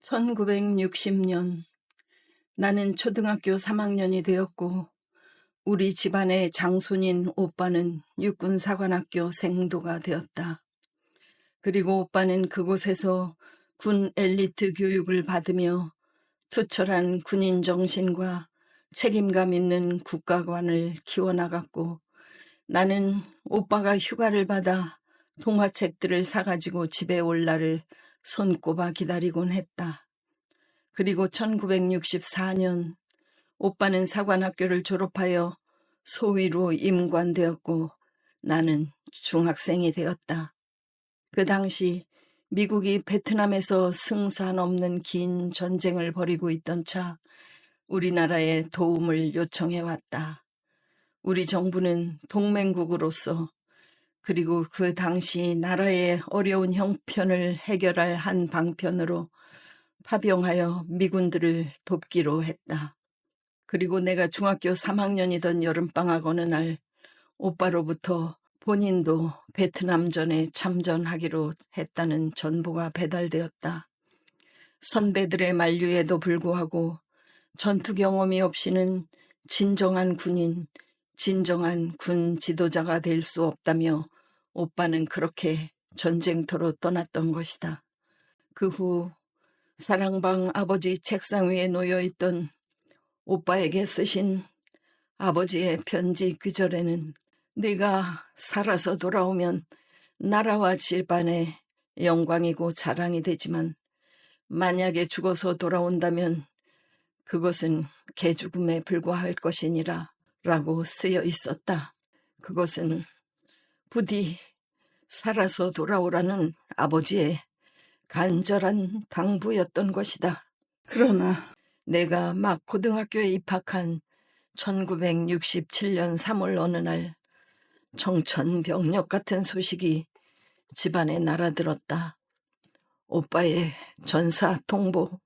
1960년 나는 초등학교 3학년이 되었고 우리 집안의 장손인 오빠는 육군사관학교 생도가 되었다. 그리고 오빠는 그곳에서 군 엘리트 교육을 받으며 투철한 군인 정신과 책임감 있는 국가관을 키워나갔고, 나는 오빠가 휴가를 받아 동화책들을 사가지고 집에 올 날을 손꼽아 기다리곤 했다. 그리고 1964년 오빠는 사관학교를 졸업하여 소위로 임관되었고 나는 중학생이 되었다. 그 당시 미국이 베트남에서 승산 없는 긴 전쟁을 벌이고 있던 차 우리나라에 도움을 요청해 왔다. 우리 정부는 동맹국으로서 그리고 그 당시 나라의 어려운 형편을 해결할 한 방편으로 파병하여 미군들을 돕기로 했다. 그리고 내가 중학교 3학년이던 여름방학 어느 날 오빠로부터 본인도 베트남전에 참전하기로 했다는 전보가 배달되었다. 선배들의 만류에도 불구하고 전투 경험이 없이는 진정한 군인, 진정한 군 지도자가 될 수 없다며 오빠는 그렇게 전쟁터로 떠났던 것이다. 그 후 사랑방 아버지 책상 위에 놓여있던 오빠에게 쓰신 아버지의 편지 귀절에는 네가 살아서 돌아오면 나라와 집안의 영광이고 자랑이 되지만 만약에 죽어서 돌아온다면 그것은 개죽음에 불과할 것이니라 라고 쓰여 있었다. 그것은 부디 살아서 돌아오라는 아버지의 간절한 당부였던 것이다. 그러나 내가 막 고등학교에 입학한 1967년 3월 어느 날 청천벽력 같은 소식이 집안에 날아들었다. 오빠의 전사 통보.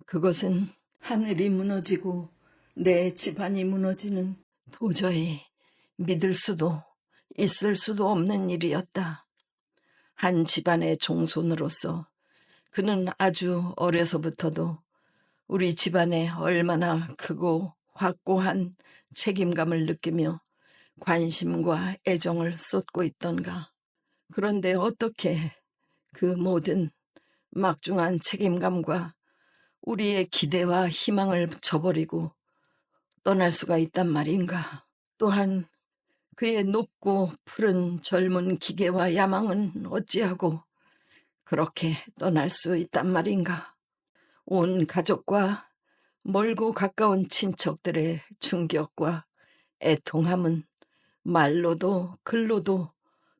그것은 하늘이 무너지고 내 집안이 무너지는 도저히 믿을 수도 있을 수도 없는 일이었다. 한 집안의 종손으로서 그는 아주 어려서부터도 우리 집안에 얼마나 크고 확고한 책임감을 느끼며 관심과 애정을 쏟고 있던가. 그런데 어떻게 그 모든 막중한 책임감과 우리의 기대와 희망을 저버리고 떠날 수가 있단 말인가. 또한 그의 높고 푸른 젊은 기계와 야망은 어찌하고 그렇게 떠날 수 있단 말인가. 온 가족과 멀고 가까운 친척들의 충격과 애통함은 말로도 글로도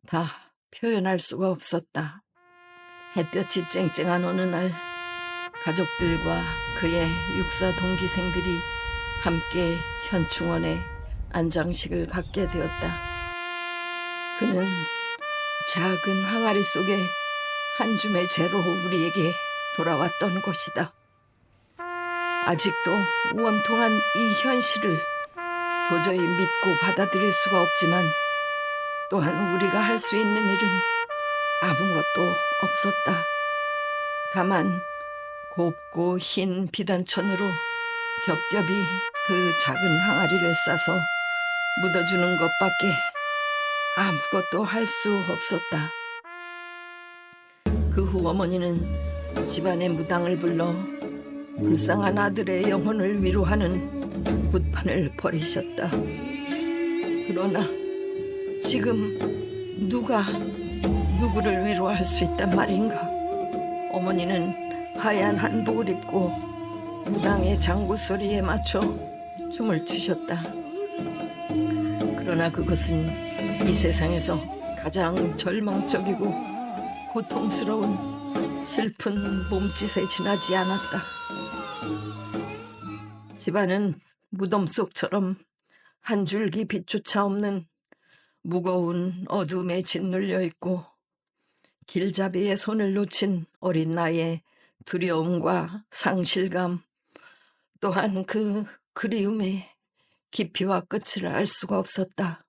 다 표현할 수가 없었다. 햇볕이 쨍쨍한 어느 날 가족들과 그의 육사 동기생들이 함께 현충원에 안장식을 갖게 되었다. 그는 작은 항아리 속에 한 줌의 재로 우리에게 돌아왔던 것이다. 아직도 원통한 이 현실을 도저히 믿고 받아들일 수가 없지만 또한 우리가 할 수 있는 일은 아무것도 없었다. 다만 곱고 흰 비단천으로 겹겹이 그 작은 항아리를 싸서 묻어주는 것밖에 아무것도 할 수 없었다. 그 후 어머니는 집안의 무당을 불러 불쌍한 아들의 영혼을 위로하는 굿판을 벌이셨다. 그러나 지금 누가 누구를 위로할 수 있단 말인가. 어머니는 하얀 한복을 입고 무당의 장구 소리에 맞춰 춤을 추셨다. 그러나 그것은 이 세상에서 가장 절망적이고 고통스러운 슬픈 몸짓에 지나지 않았다. 집안은 무덤 속처럼 한 줄기 빛조차 없는 무거운 어둠에 짓눌려 있고 길잡이의 손을 놓친 어린 나이의 두려움과 상실감, 또한 그 그리움의 깊이와 끝을 알 수가 없었다.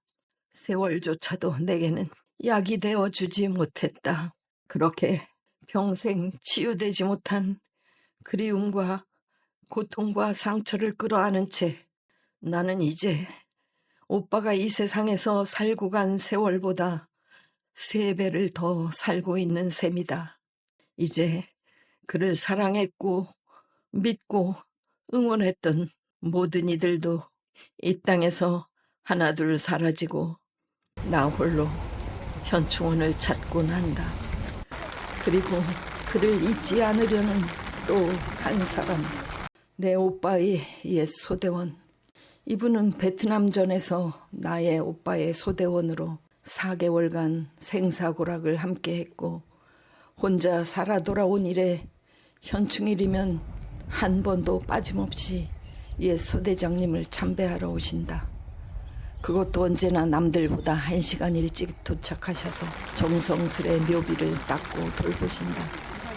세월조차도 내게는 약이 되어주지 못했다. 그렇게 평생 치유되지 못한 그리움과 고통과 상처를 끌어안은 채 나는 이제 오빠가 이 세상에서 살고 간 세월보다 3배를 더 살고 있는 셈이다. 이제 그를 사랑했고 믿고 응원했던 모든 이들도 이 땅에서 하나둘 사라지고 나 홀로 현충원을 찾곤 한다. 그리고 그를 잊지 않으려는 또 한 사람, 내 오빠의 옛 소대원. 이분은 베트남전에서 나의 오빠의 소대원으로 4개월간 생사고락을 함께 했고 혼자 살아 돌아온 이래 현충일이면 한 번도 빠짐없이 옛 소대장님을 참배하러 오신다. 그것도 언제나 남들보다 1시간 일찍 도착하셔서 정성스레 묘비를 닦고 돌보신다.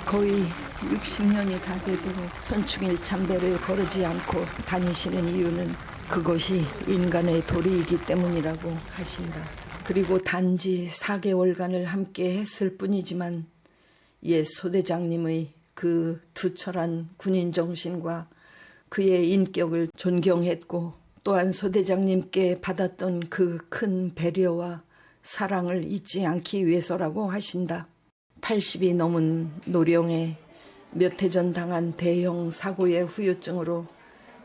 거의 60년이 다 되도록 현충일 참배를 거르지 않고 다니시는 이유는 그것이 인간의 도리이기 때문이라고 하신다. 그리고 단지 4개월간을 함께 했을 뿐이지만 옛 소대장님의 그 투철한 군인 정신과 그의 인격을 존경했고 또한 소대장님께 받았던 그 큰 배려와 사랑을 잊지 않기 위해서라고 하신다. 80이 넘은 노령에 몇 해 전 당한 대형 사고의 후유증으로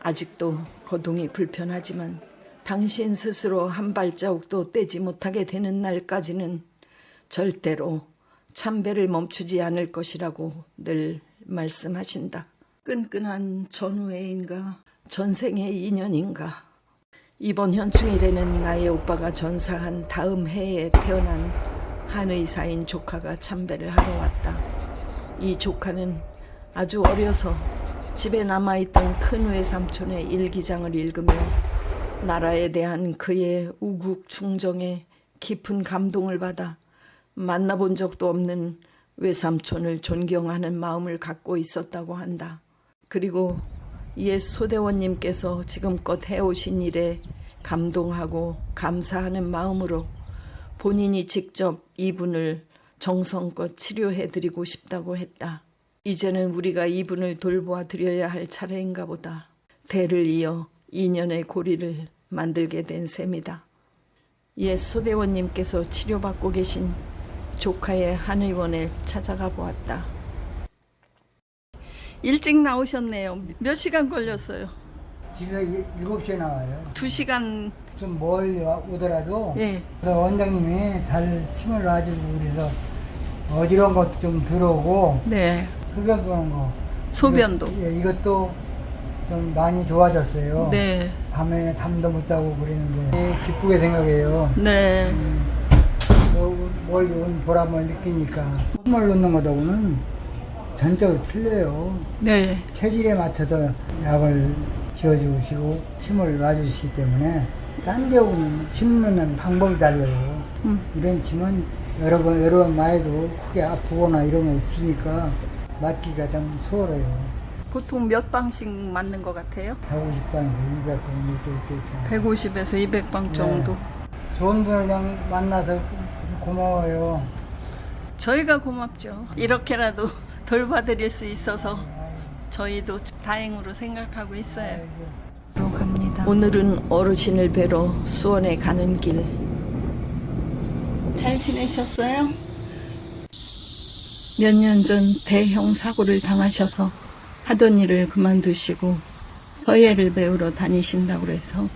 아직도 거동이 불편하지만 당신 스스로 한 발자국도 떼지 못하게 되는 날까지는 절대로 참배를 멈추지 않을 것이라고 늘 말씀하신다. 끈끈한 전우애인가 전생의 인연인가. 이번 현충일에는 나의 오빠가 전사한 다음 해에 태어난 한의사인 조카가 참배를 하러 왔다. 이 조카는 아주 어려서 집에 남아있던 큰 외삼촌의 일기장을 읽으며 나라에 대한 그의 우국 충정에 깊은 감동을 받아 만나본 적도 없는 외삼촌을 존경하는 마음을 갖고 있었다고 한다. 그리고 옛 소대원님께서 지금껏 해오신 일에 감동하고 감사하는 마음으로 본인이 직접 이분을 정성껏 치료해드리고 싶다고 했다. 이제는 우리가 이분을 돌보아 드려야 할 차례인가 보다. 대를 이어 인연의 고리를 만들게 된 셈이다. 옛 소대원님께서 치료받고 계신 조카의 한의원에 찾아가 보았다. 일찍 나오셨네요. 몇 시간 걸렸어요? 집에 7시에 나와요. 2시간. 좀 멀리 오더라도 예. 그래서 원장님이 달 침을 놔주고 그래서 어지러운 것도 좀 들어오고 네. 소변 보는 거 소변도. 이것도 좀 많이 좋아졌어요. 네. 밤에 잠도 못 자고 그랬는데 기쁘게 생각해요. 네. 멀리 온 보람을 느끼니까 침을 놓는 것하고는 전적으로 틀려요. 네. 체질에 맞춰서 약을 지어주시고 침을 놔주시기 때문에 딴 경우는 침 넣는 방법이 달라요. 이런 침은 여러 번 마해도 크게 아프거나 이런 거 없으니까 맞기가 좀 수월해요. 보통 몇 방씩 맞는 것 같아요? 150방, 200방, 150에서 200방 정도. 네. 좋은 분을 만나서 고마워요. 저희가 고맙죠. 이렇게라도 돌봐드릴 수 있어서 저희도 다행으로 생각하고 있어요. 갑니다. 오늘은 어르신을 뵈러 수원에 가는 길. 잘 지내셨어요? 몇 년 전 대형 사고를 당하셔서 하던 일을 그만두시고 서예를 배우러 다니신다고 해서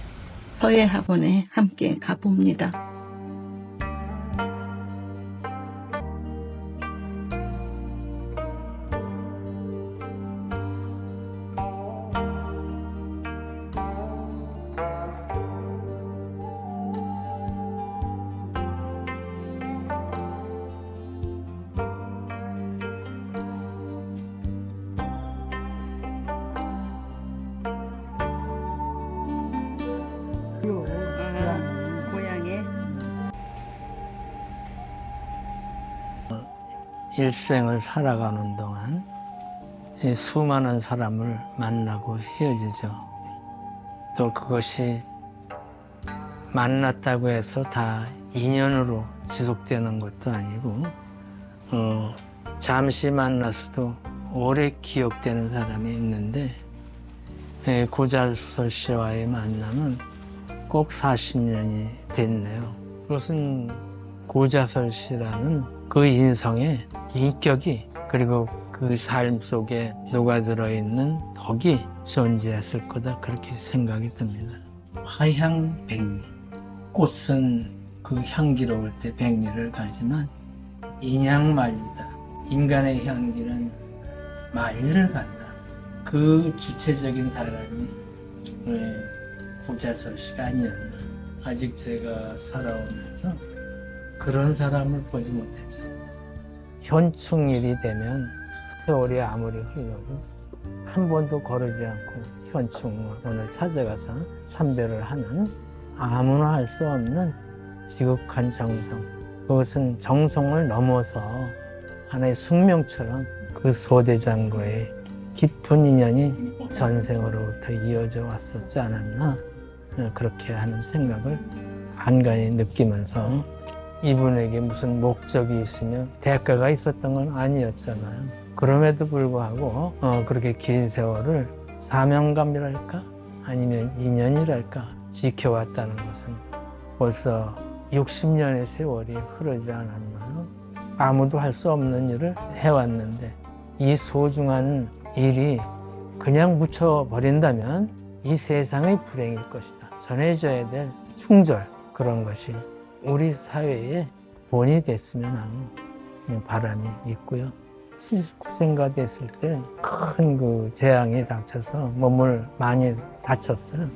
서예 학원에 함께 가봅니다. 고향에 일생을 살아가는 동안 이 수많은 사람을 만나고 헤어지죠. 또 그것이 만났다고 해서 다 인연으로 지속되는 것도 아니고 잠시 만나서도 오래 기억되는 사람이 있는데 고자설 씨와의 만남은 꼭 40년이 됐네요. 그것은 고자설 씨라는 그 인성의 인격이 그리고 그 삶 속에 녹아들어 있는 덕이 존재했을 거다 그렇게 생각이 듭니다. 화향백리, 꽃은 그 향기로울 때 백리를 가지만 인향만리다. 인간의 향기는 만리를 간다. 그 주체적인 사람이 고자설 씨가 아니었나. 아직 제가 살아오면서 그런 사람을 보지 못했죠. 현충일이 되면 세월이 아무리 흘러도 한 번도 거르지 않고 현충원을 찾아가서 참배를 하는 아무나 할 수 없는 지극한 정성. 그것은 정성을 넘어서 하나의 숙명처럼 그 소대장과의 깊은 인연이 전생으로부터 이어져 왔었지 않았나 그렇게 하는 생각을 간간히 느끼면서 이분에게 무슨 목적이 있으며 대가가 있었던 건 아니었잖아요. 그럼에도 불구하고 그렇게 긴 세월을 사명감이랄까 아니면 인연이랄까 지켜왔다는 것은 벌써 60년의 세월이 흐르지 않았나요? 아무도 할 수 없는 일을 해왔는데 이 소중한 일이 그냥 묻혀버린다면 이 세상의 불행일 것이다. 전해져야 될 충절 그런 것이 우리 사회의 본이 됐으면 하는 바람이 있고요. 79세가 됐을 때 큰 그 재앙이 닥쳐서 몸을 많이 다쳤어요.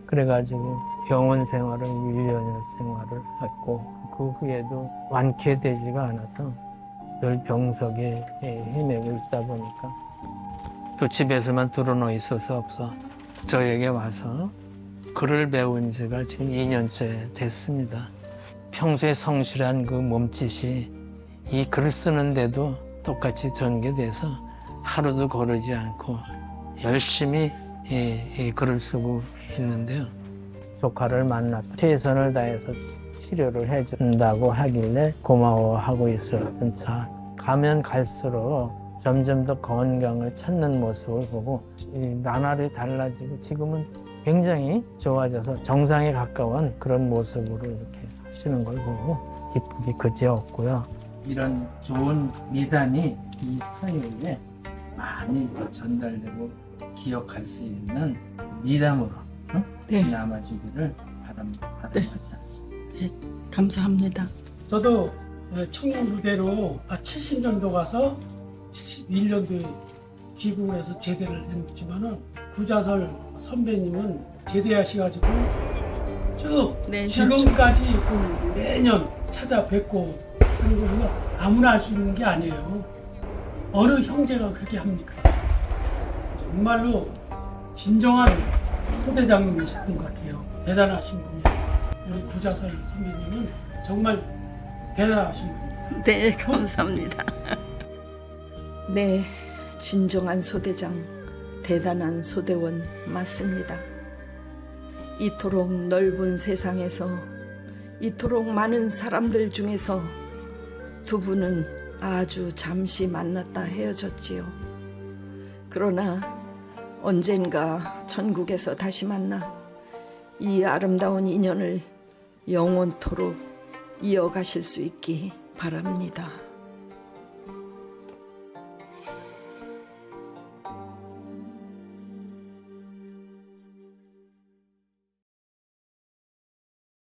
그래가지고 병원 생활을 1년여 생활을 했고 그 후에도 완쾌되지가 않아서 늘 병석에 헤매고 있다 보니까 또 집에서만 드러누워 있어서 없어 저에게 와서 글을 배운 지가 지금 2년째 됐습니다. 평소에 성실한 그 몸짓이 이 글을 쓰는데도 똑같이 전개돼서 하루도 거르지 않고 열심히 이 글을 쓰고 있는데요. 조카를 만났다. 최선을 다해서 치료를 해준다고 하길래 고마워하고 있었던 차. 가면 갈수록 점점 더 건강을 찾는 모습을 보고 나날이 달라지고 지금은 굉장히 좋아져서 정상에 가까운 그런 모습으로 이렇게 하시는 걸 보고 기쁘기 그지없고요. 이런 좋은 미담이 이 사회에 많이 전달되고 기억할 수 있는 미담으로 네. 남아주기를 바람하지 않습니다. 네, 감사합니다. 저도 청년부대로 70년도 가서 71년도에 귀국을 해서 제대를 했지만은 구자설 선배님은 제대하셔가지고 쭉 네, 지금까지 매년 찾아뵙고 그리고 이거 아무나 할 수 있는 게 아니에요. 어느 형제가 그렇게 합니까? 정말로 진정한 소대장님이셨던 것 같아요. 대단하신 분이에요. 우리 구자설 선배님은 정말 대단하신 분입니다. 네, 감사합니다. 네, 진정한 소대장, 대단한 소대원 맞습니다. 이토록 넓은 세상에서 이토록 많은 사람들 중에서 두 분은 아주 잠시 만났다 헤어졌지요. 그러나 언젠가 천국에서 다시 만나 이 아름다운 인연을 영원토록 이어가실 수 있기 바랍니다.